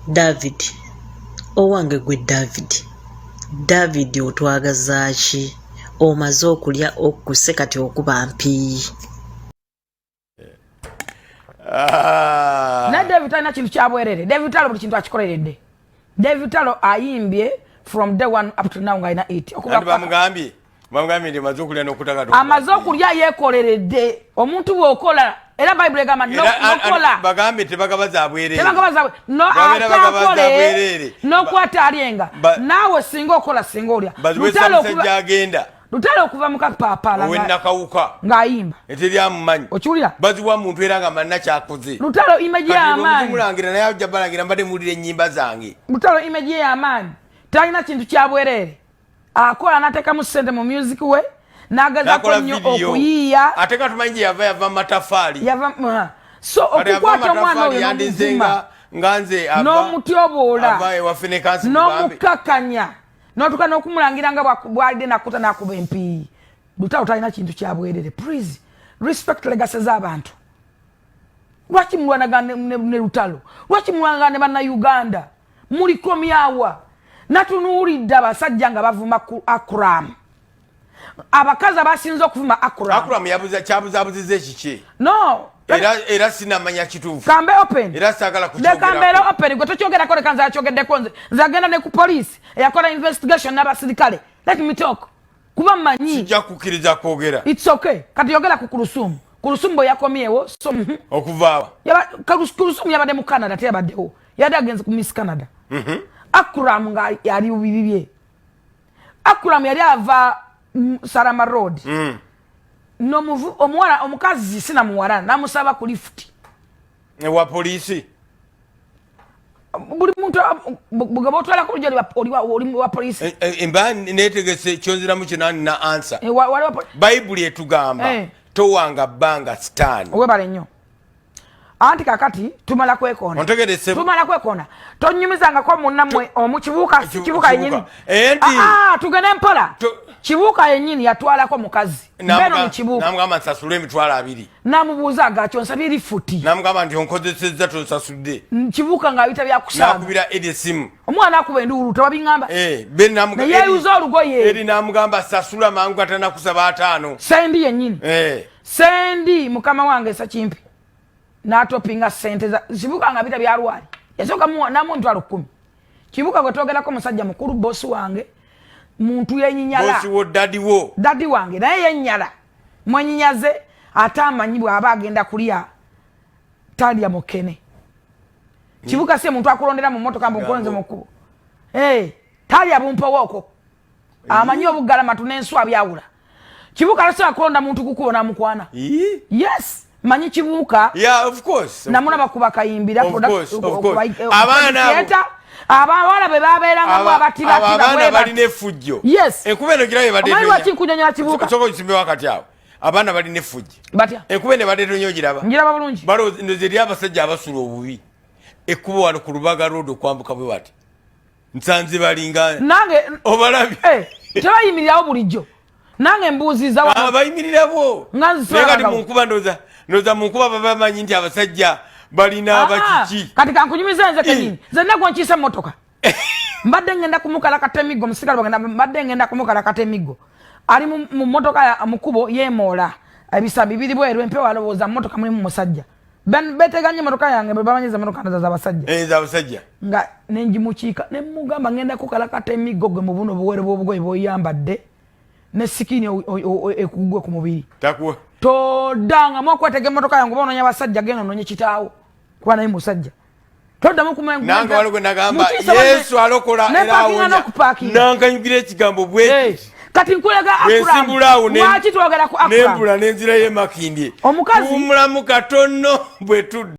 David owange gwe David otwagaza ki omaze okulya okuse kati okuba mpi na David alina kintu kyabwerere. David Lutalo buli kintu akikoleredde. David Lutalo ayimbye from day one up to now nga ina 8 okuba bamugambye ndi maze okulya n'okutaka amaze okulya yekoleredde omuntu bw'okola era Bible egamba nokola bagambe tebagabaza abwerere no akakole nokwata alyenga naawe singa okola singa olya Lutalo okuva mu kapapala wenakawuka ng'ayimba eteri amumanyi okiwulira baziwa muntu era nga manna kyakoze Lutalo imeji y'amaanyi mulangira naye ajja balangira mbadde mulira ennyimba zange Lutalo imeji y'amaanyi talina kintu kyabwerere akola n'ateeka mu ssente mu music we n'agazako nnyo okuyiiya ate ka tumanyi yava matafaali so okukwata omwana oyo n'omuzima n'omutyoboola n'omukakanya n'otuka n'okumulangira nga bwalidde nakuta n'akuba empiiyi Lutalo talina kintu kyabwerere. Please respect legacy z'abantu. Lwaki mulwanagana ne Lutalo? Lwaki mulwanagana ne bannayuganda? Muliko myawa natunuulidde abasajja nga bavuma ku Akram. Abakazi abasinze okuvuma Akram yabuzabuzize kiki? No. Era sinamanya kituufu. Kambe open. Era sagala kukyogera. Kambe open gwe tokyogera ko kanza akyogeddeko nze. Nzagenda ne ku police eyakola investigation n'abasirikale. Let me talk. Kuba manyi. Sijja kukkiriza kwogera. It's okay. Kati yogera ku Kulusumu. Kulusumu bwe yakomyewo so okuvaawa. Kulusumu yabadde mu Canada teyabaddewo. Yadde agenze ku Miss Canada. Akram nga yali ubibibye. Akram yali ava Sarama Road. No omwana omukazi sina muwara namusaba ku lift. Wa polisi. Buli muntu bugabo twala ku jali wa polisi. Emba netegese kyonzira mu kinani na answer. Bible etugamba towanga banga stand. Owe bale nnyo. Anti kakati tumala kwekona. Ontegerese. Tumala kwekona. Tonyumizanga kwa munnamwe omukibuka yenyini. Tugene mpola. Kibuka yenyini yatwala kwa mukazi. Beno mkibuka. Namugamba nsasule emitwalo 2. Namubuuza gacho nsabiri futi. Namugamba nti onkozesezza tonsasudde. Kibuka nga bita byakusaba. Nakubira edisimu. Omwana akuba enduru tewabingamba. Ben namugamba. Naye yuzo olugoye. Eri namugamba sasula mangu atana kusaba 5. Sendi yenyini. Sendi mukama wange sakimpi. Natopinga sente za Kibuka nga bita byalwali. Yasoka namu ntwalo 10. Kibuka gwetogerako musajja mukuru boss wange. Muntu yenyinyala. Boss wo daddy wange naye yennyala. Mwenyinyaze atamanyibwa abagenda kulia Talia Mokene. Kibuka se muntu akulondera mu moto kambo nkonze mukubo. Talia bumpa woko. Amanyi obugala matu n'enswa byawula. Kibuka alasa akulonda muntu kukubona mukwana. Yes. Manyi Kibuka. Yeah, of course. Namuna bakuba kayimbira product. Abana be babeera nga abatiba abana bali ne fujjo. Yes. Ekubeno kirabe badde. Omali waki kunyanya Kibuka. Soko kisimbe wakati awo. Abana bali ne fujjo. Batya. Ekubeno badde tonyo giraba. Njiraba bulungi. Balo ndozeri abasajja abasula obubi. Ekubo wano ku Lubaga Road okwambuka bwe bati. Nsanze balinga. Nange obalabi. Tebayimirirawo bulijjo. Nange mbuuziza wa. Abayimirirawo. Ngati munkuba ndoza munkuba babamanyi nti abasajja balina abakiki. Kati kankunyumiza nze kenyini. Nze nako nkiisa motoka. Mbadde ngenda kumukala katemigo musikala bagenda mbadde ngenda kumukala katemigo. Ali mu motoka ya mukubo yemola. Ebisabi biri bweru empewa alowooza motoka muli mu musajja. Beteganye motoka yange babanyiza motoka za basajja. Za basajja. Nga nenjimukiika ne mugamba ngenda kukala katemigo gwe mu buno buwere bw'obugoye bw'oyambadde. Ne sikini ekugwe ku mubiri. Takuwa. Todanga mwakwatege motoka yangu bononya basajja geno nonye kitaawo. Kuba naye musajja. Toddamu kumengu. Nanga walugo nagamba Yesu alokola era awonya. Nanga nyugire ekigambo bwe. Kati nkulaga Akram. Lwaki twogera ku Akram? Nembula nenzira ye Makindye. Omukazi. Kumulamu katono bwe tudde.